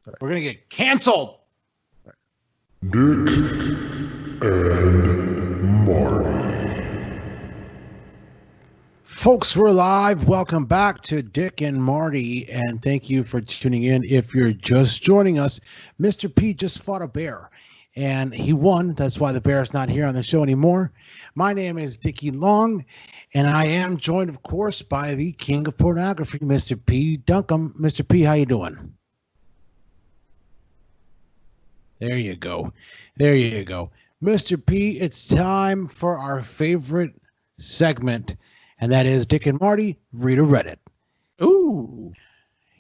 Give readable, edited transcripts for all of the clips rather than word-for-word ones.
We're going to get canceled. Dick and Marty. Folks, we're live. Welcome back to Dick and Marty, and thank you for tuning in. If you're just joining us, Mr. P just fought a bear, and he won. That's why the bear is not here on the show anymore. My name is Dickie Long, and I am joined, of course, by the king of pornography, Mr. P. Duncombe. Mr. P, how you doing? There you go. There you go. Mr. P, it's time for our favorite segment, and that is Dick and Marty Read a Reddit. Ooh.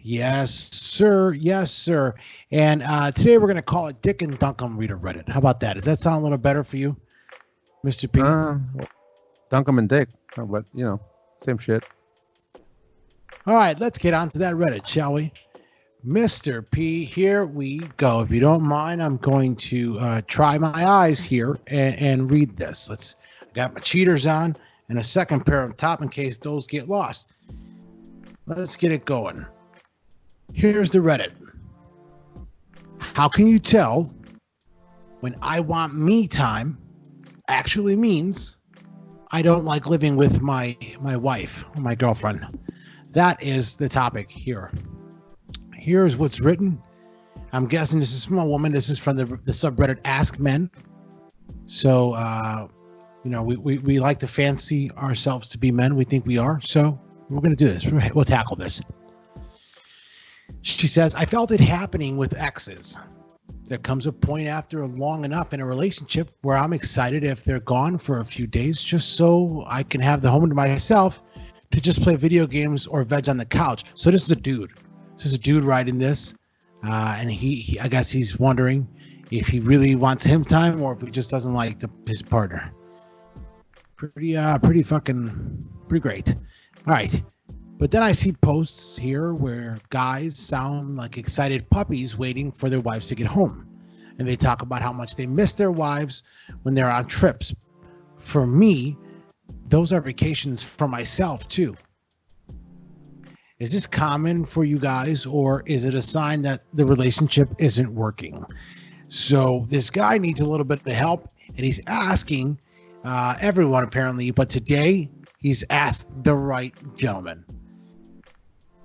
Yes, sir. Yes, sir. And today we're going to call it Dick and Duncombe Read a Reddit. How about that? Does that sound a little better for you, Mr. P? Duncombe and Dick. But, you know, same shit. All right, let's get on to that Reddit, shall we? Mr. P, here we go. If you don't mind, I'm going to try my eyes here and read this. I got my cheaters on and a second pair on top in case those get lost. Let's get it going. Here's the Reddit. How can you tell when I want me time actually means I don't like living with my wife or my girlfriend? That is the topic here. Here's what's written. I'm guessing this is from a woman. This is from the subreddit Ask Men. So, you know, we like to fancy ourselves to be men. We think we are. So we're going to do this. We'll tackle this. She says, I felt it happening with exes. There comes a point after long enough in a relationship where I'm excited if they're gone for a few days just so I can have the home to myself to just play video games or veg on the couch. So this is a dude. This is a dude writing this, and he I guess he's wondering if he really wants him time or if he just doesn't like his partner. Pretty great. All right. But then I see posts here where guys sound like excited puppies waiting for their wives to get home. And they talk about how much they miss their wives when they're on trips. For me, those are vacations for myself too. Is this common for you guys, or is it a sign that the relationship isn't working? So this guy needs a little bit of help, and he's asking everyone apparently, but today he's asked the right gentleman.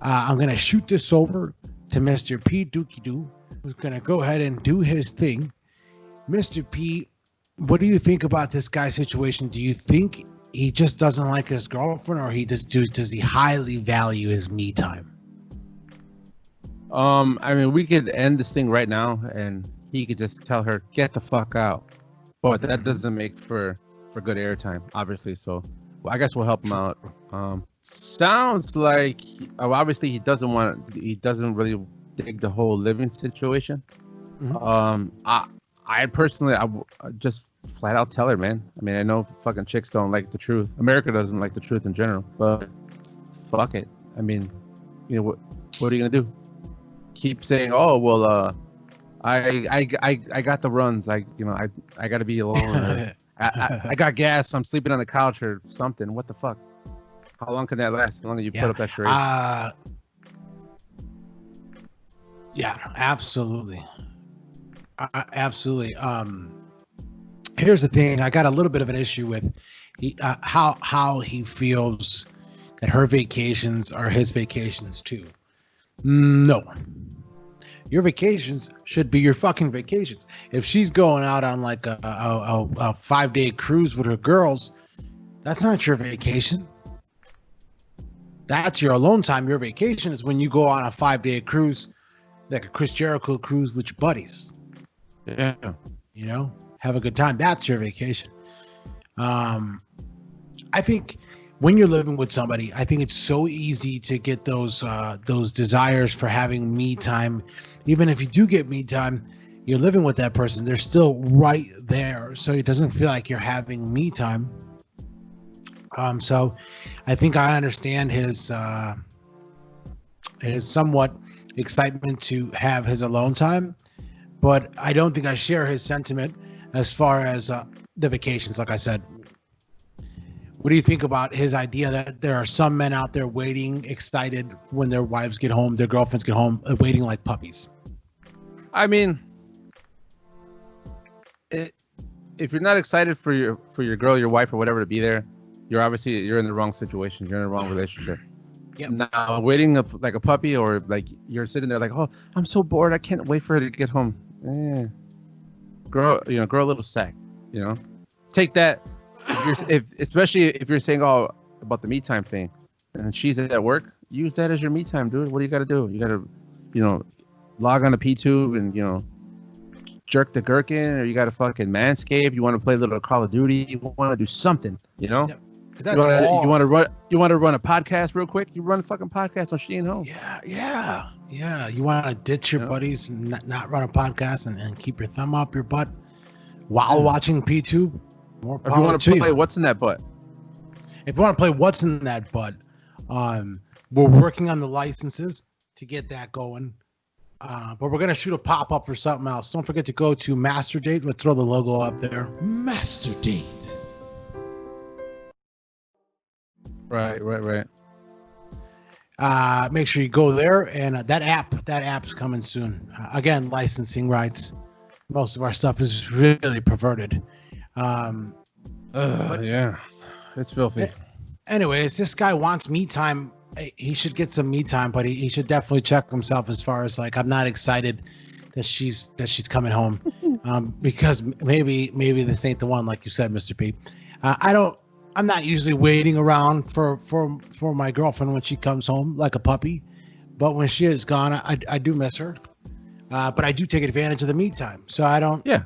I'm going to shoot this over to Mr. P. Dookie Doo, who's going to go ahead and do his thing. Mr. P, what do you think about this guy's situation? Do you think he just doesn't like his girlfriend, or does he highly value his me time? I mean, we could end this thing right now, and he could just tell her, get the fuck out. But that doesn't make for good airtime, obviously. So I guess we'll help him out. Sounds like obviously he doesn't really dig the whole living situation. Mm-hmm. I personally, I just flat out tell her, man. I mean, I know fucking chicks don't like the truth. America doesn't like the truth in general, but fuck it. I mean, you know, what are you gonna do? Keep saying, oh well, I got the runs. I gotta be alone. I got gas. I'm sleeping on the couch or something. What the fuck? How long can that last? How long do you put up that charade? Yeah, absolutely. Absolutely. Here's the thing. I got a little bit of an issue with how he feels that her vacations are his vacations too. No. Your vacations should be your fucking vacations. If she's going out on like a 5-day cruise with her girls, that's not your vacation. That's your alone time. Your vacation is when you go on a 5-day cruise, like a Chris Jericho cruise with your buddies. Yeah. You know, have a good time. That's your vacation. I think when you're living with somebody, I think it's so easy to get those desires for having me time. Even if you do get me time, you're living with that person. They're still right there. So it doesn't feel like you're having me time. So I think I understand his somewhat excitement to have his alone time, but I don't think I share his sentiment as far as the vacations. Like I said, what do you think about his idea that there are some men out there waiting, excited when their wives get home, their girlfriends get home, waiting like puppies? I mean, if you're not excited for your girl, your wife, or whatever to be there, you're in the wrong situation. You're in the wrong relationship. Yep. Now waiting like a puppy, or like you're sitting there like, oh, I'm so bored. I can't wait for her to get home. Grow a little sack. Take that. Especially if you're saying about the me time thing, and she's at work, use that as your me time, dude. What do you got to do? You got to, log on to PTube and jerk the gherkin, or you got to fucking manscape. You want to play a little Call of Duty. You want to do something, Yep. You want to run a podcast real quick? You run a fucking podcast when she ain't home. Yeah. You want to ditch your buddies and not run a podcast and keep your thumb up your butt while watching PTube? More power. If you want to play What's in That Butt? If you want to play What's in That Butt, we're working on the licenses to get that going. But we're going to shoot a pop-up for something else. Don't forget to go to Master Date. We'll throw the logo up there. Master Date. Right. Make sure you go there, and that app's coming soon. Again, licensing rights. Most of our stuff is really perverted. Yeah, it's filthy. Anyways, this guy wants me time. He should get some me time, but he should definitely check himself as far as like, I'm not excited that she's coming home, because maybe this ain't the one, like you said, Mr. P. I'm not usually waiting around for my girlfriend when she comes home like a puppy, but when she is gone, I do miss her. But I do take advantage of the me time, so I don't. Yeah.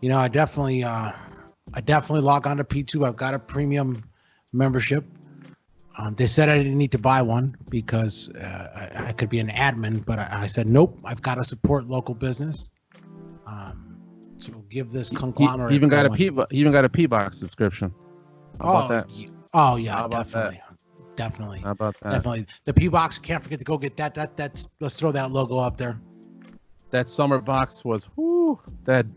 I definitely log on to P2. I've got a premium membership. They said I didn't need to buy one because I could be an admin, but I said nope. I've got to support local business. So give this conglomerate. He even got a P box subscription. How about that? Oh yeah, How about definitely. How about that? Definitely. The P box. Can't forget to go get that. Let's throw that logo up there. That summer box was that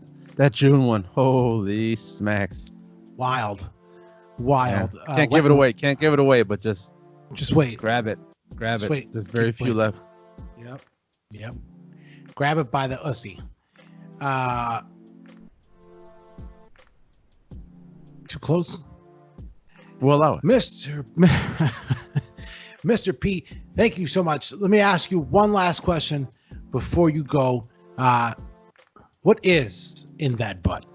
June one. Holy smacks! Wild. Yeah. Can't give it away. But just wait. Grab it. Wait. There's very few left. Yep. Grab it by the ussy. Too close. We'll allow it. Mr. P, thank you so much. Let me ask you one last question before you go. What is in that butt?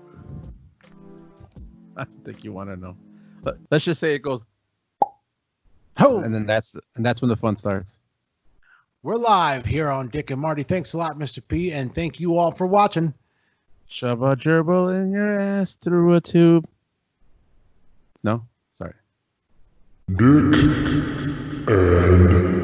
I think you want to know. Let's just say it goes. Oh, and that's when the fun starts. We're live here on Dick and Marty. Thanks a lot, Mr. P, and thank you all for watching. Shove a gerbil in your ass through a tube. No, sorry. Dick and